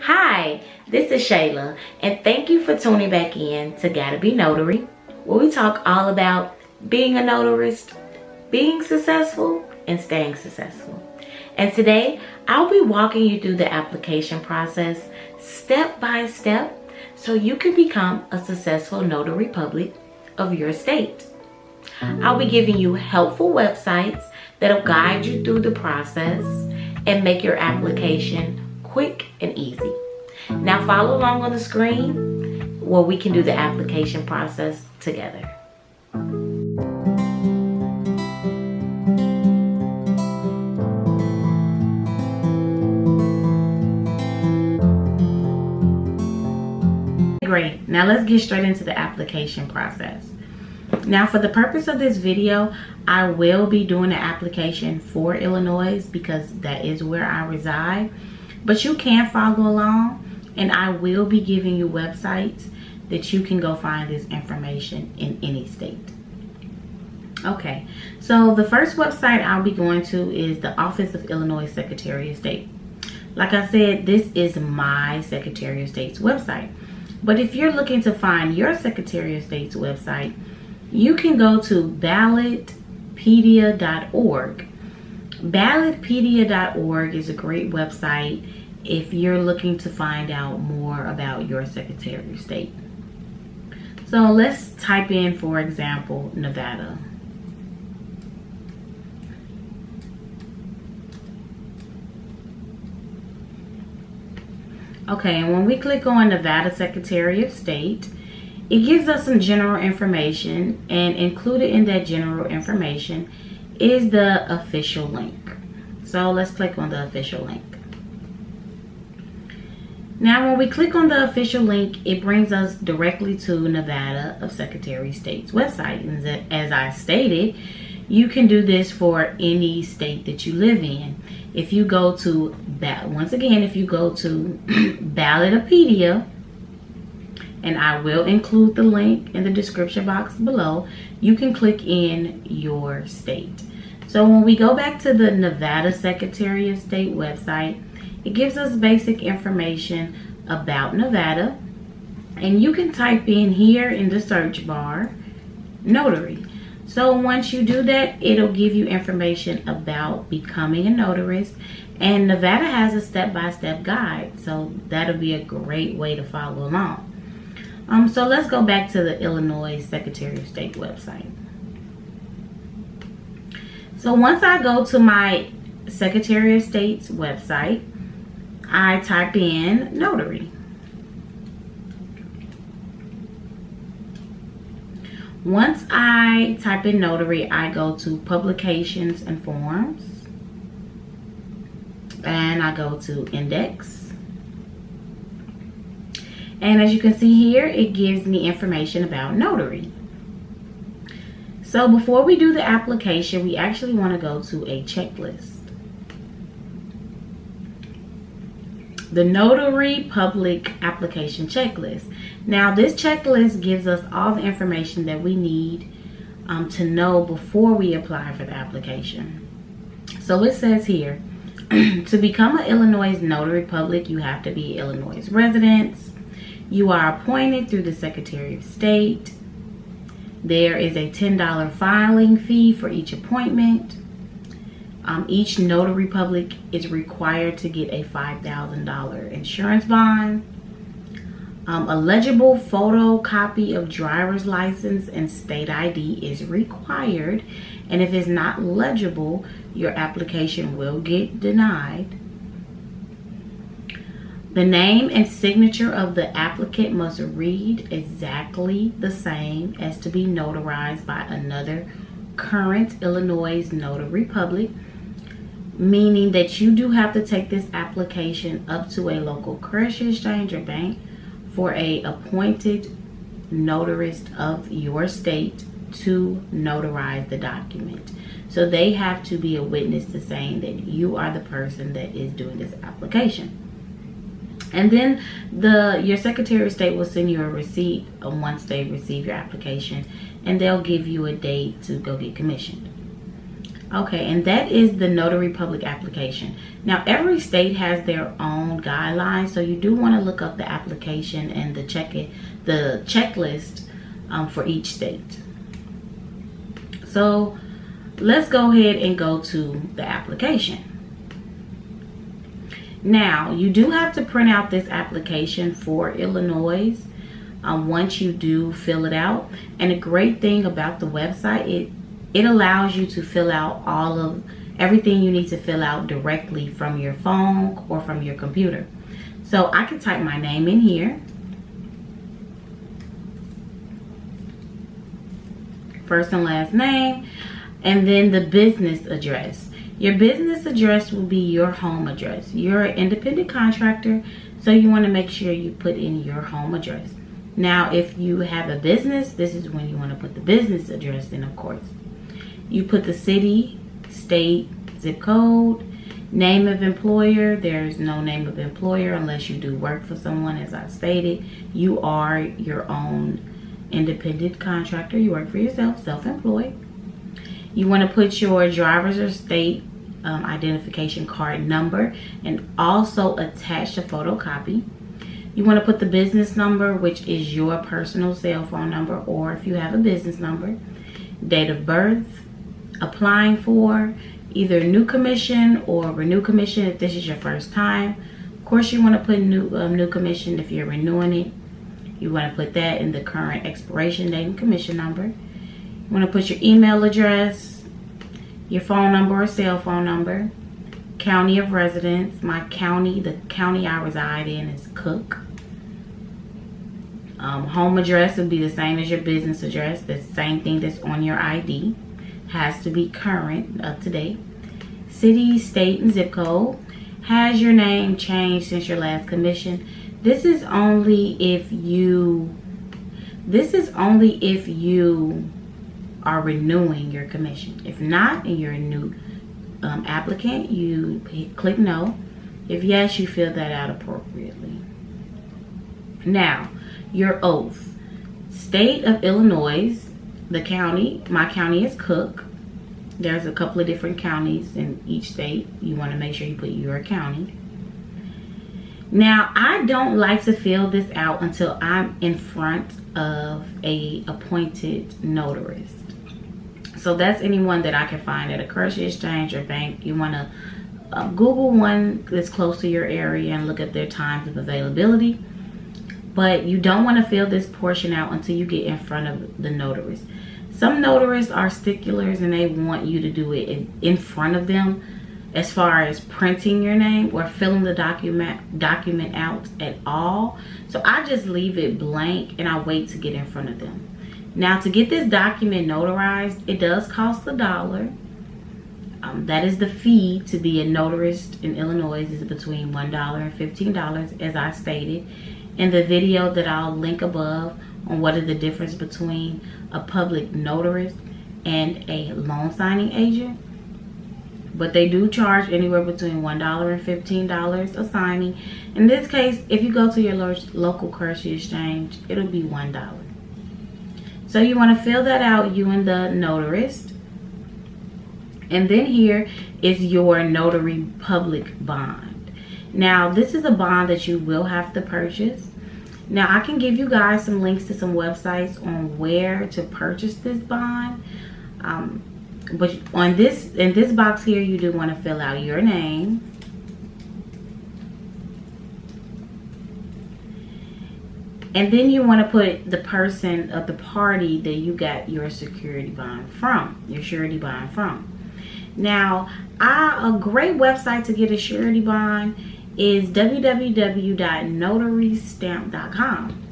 Hi, this is Shayla, and thank you for tuning back in to Gotta Be Notary, where we talk all about being a notarist, being successful, and staying successful. And today, I'll be walking you through the application process step by step so you can become a successful notary public of your state. I'll be giving you helpful websites that'll guide you through the process and make your application quick and easy. Now follow along on the screen where we can do the application process together. Great, now let's get straight into the application process. Now for the purpose of this video, I will be doing an application for Illinois because that is where I reside. But you can follow along, and I will be giving you websites that you can go find this information in any state. Okay, so the first website I'll be going to is the Office of Illinois Secretary of State. Like I said, this is my Secretary of State's website. But if you're looking to find your Secretary of State's website, you can go to Ballotpedia.org. Ballotpedia.org is a great website if you're looking to find out more about your Secretary of State. So let's type in, for example, Nevada. Okay, and when we click on Nevada Secretary of State, it gives us some general information, and included in that general information is the official link. So let's click on the official link. Now when we click on the official link, it brings us directly to Nevada of Secretary of State's website. And as I stated, you can do this for any state that you live in. If you go to, once again, if you go to Ballotpedia, and I will include the link in the description box below, you can click in your state. So when we go back to the Nevada Secretary of State website, it gives us basic information about Nevada, and you can type in here in the search bar, notary. So once you do that, it'll give you information about becoming a notarist, and Nevada has a step-by-step guide, so that'll be a great way to follow along. So let's go back to the Illinois Secretary of State website. So once I go to my Secretary of State's website, I type in notary. Once I type in notary, I go to publications and forms, and I go to index. And as you can see here, it gives me information about notary. So before we do the application, we actually want to go to a checklist. The Notary Public Application Checklist. Now this checklist gives us all the information that we need to know before we apply for the application. So it says here, to become an Illinois Notary Public, you have to be Illinois residents. You are appointed through the Secretary of State. There is a $10 filing fee for each appointment. Each notary public is required to get a $5,000 insurance bond. A legible photocopy of driver's license and state ID is required. And if it's not legible, your application will get denied. The name and signature of the applicant must read exactly the same as to be notarized by another current Illinois notary public, meaning that you do have to take this application up to a local credit exchange or bank for a appointed notarist of your state to notarize the document. So they have to be a witness to saying that you are the person that is doing this application. And then your Secretary of State will send you a receipt once they receive your application, and they'll give you a date to go get commissioned. Okay, and that is the Notary Public Application. Now, every state has their own guidelines, so you do want to look up the application and the checklist for each state. So let's go ahead and go to the application. Now, you do have to print out this application for Illinois once you do fill it out. And the great thing about the website, it allows you to fill out everything you need to fill out directly from your phone or from your computer. So I can type my name in here. First and last name, and then the business address. Your business address will be your home address. You're an independent contractor, so you want to make sure you put in your home address. Now, if you have a business, this is when you want to put the business address in, of course. You put the city, state, zip code, name of employer. There's no name of employer unless you do work for someone. As I stated, you are your own independent contractor. You work for yourself, self-employed. You want to put your driver's or state identification card number and also attach a photocopy. You want to put the business number, which is your personal cell phone number, or if you have a business number, date of birth, applying for either new commission or renew commission if this is your first time. Of course, you want to put new commission if you're renewing it. You want to put that in the current expiration date and commission number. You want to put your email address, your phone number or cell phone number, county of residence. The county I reside in is Cook. Home address would be the same as your business address. The same thing that's on your ID. Has to be current, up to date. City, state, and zip code. Has your name changed since your last commission? This is only if you are renewing your commission. If not, and you're a new applicant, you click no. If yes, you fill that out appropriately. Now, your oath. State of Illinois, the county, my county is Cook. There's a couple of different counties in each state. You want to make sure you put your county. Now, I don't like to fill this out until I'm in front of a appointed notarist. So that's anyone that I can find at a currency exchange or bank. You want to Google one that's close to your area and look at their times of availability. But you don't want to fill this portion out until you get in front of the notarist. Some notarists are sticklers and they want you to do it in front of them as far as printing your name or filling the document out at all. So I just leave it blank and I wait to get in front of them. Now, to get this document notarized, it does cost $1. That is the fee to be a notarist in Illinois, is between $1 and $15, as I stated in the video that I'll link above on what is the difference between a public notarist and a loan signing agent. But they do charge anywhere between $1 and $15 a signing. In this case, if you go to your local currency exchange, it'll be $1. So you want to fill that out, you and the notarist. And then here is your notary public bond. Now, this is a bond that you will have to purchase. Now, I can give you guys some links to some websites on where to purchase this bond. But in this box here, you do want to fill out your name, and then you want to put the person of the party that you got your security bond from, your surety bond from. Now, a great website to get a surety bond is www.notarystamp.com.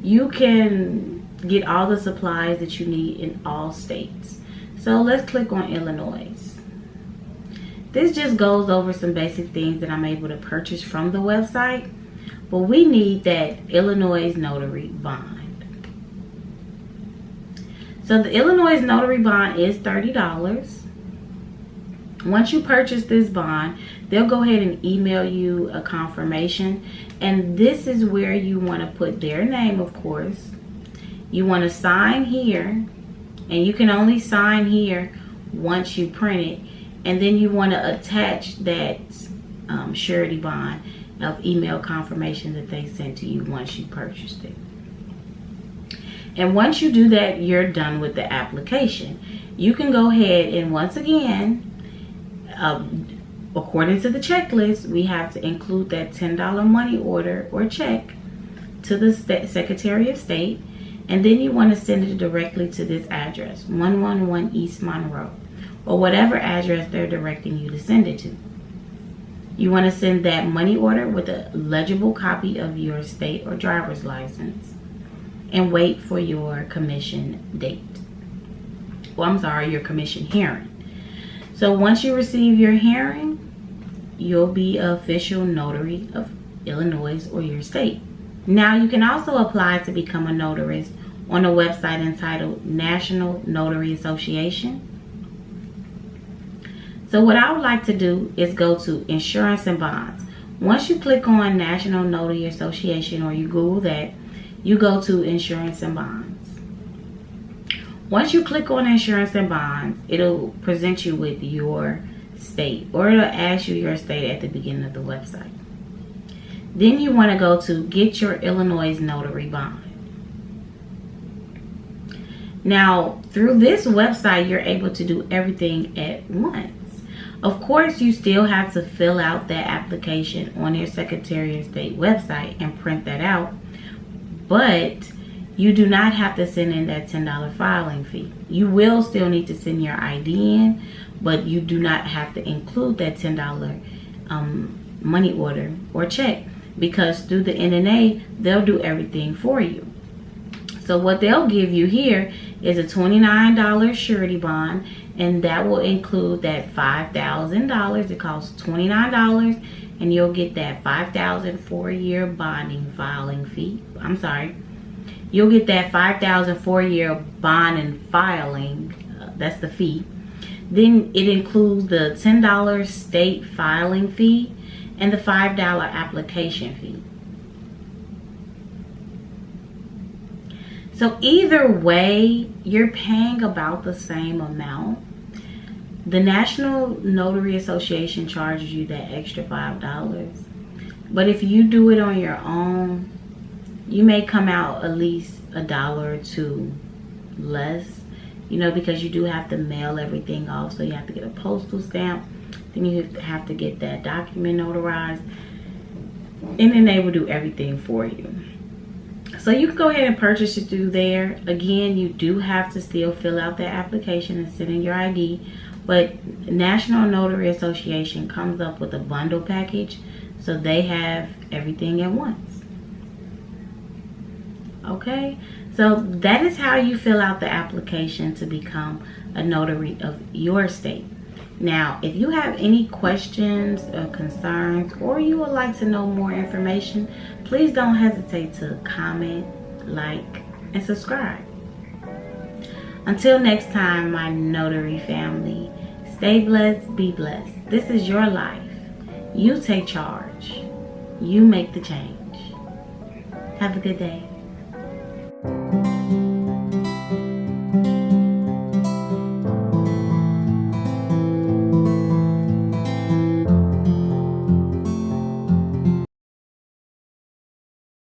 You can get all the supplies that you need in all states. So let's click on Illinois. This just goes over some basic things that I'm able to purchase from the website. But we need that Illinois notary bond. So the Illinois notary bond is $30. Once you purchase this bond, they'll go ahead and email you a confirmation. And this is where you want to put their name, of course. You want to sign here. And you can only sign here once you print it, and then you want to attach that surety bond of email confirmation that they sent to you once you purchased it. And once you do that, you're done with the application. You can go ahead and, once again, according to the checklist, we have to include that $10 money order or check to the Secretary of State, and then you want to send it directly to this address, 111 East Monroe, or whatever address they're directing you to send it to. You want to send that money order with a legible copy of your state or driver's license, and wait for your commission date. Well, I'm sorry, your commission hearing. So once you receive your hearing, you'll be an official notary of Illinois or your state. Now you can also apply to become a notarist on a website entitled National Notary Association. So what I would like to do is go to Insurance and Bonds. Once you click on National Notary Association, or you Google that, you go to Insurance and Bonds. Once you click on Insurance and Bonds, it'll present you with your state, or it'll ask you your state at the beginning of the website. Then you want to go to Get Your Illinois Notary Bond. Now, through this website, you're able to do everything at once. Of course, you still have to fill out that application on your Secretary of State website and print that out, but you do not have to send in that $10 filing fee. You will still need to send your ID in, but you do not have to include that $10 money order or check, because through the NNA, they'll do everything for you. So what they'll give you here is a $29 surety bond, and that will include that $5,000. It costs $29, and you'll get that $5,000 4-year bonding filing fee. I'm sorry. You'll get that $5,000 4-year bond and filing. That's the fee. Then it includes the $10 state filing fee and the $5 application fee. So either way, you're paying about the same amount. The National Notary Association charges you that extra $5. But if you do it on your own, you may come out at least $1 or $2 less, you know, because you do have to mail everything off. So you have to get a postal stamp. Then you have to get that document notarized. And then they will do everything for you. So you can go ahead and purchase it through there. Again, you do have to still fill out that application and send in your ID. But National Notary Association comes up with a bundle package, so they have everything at once. Okay, so that is how you fill out the application to become a notary of your state. Now, if you have any questions or concerns, or you would like to know more information, please don't hesitate to comment, like, and subscribe. Until next time, my notary family, stay blessed, be blessed. This is your life. You take charge. You make the change. Have a good day.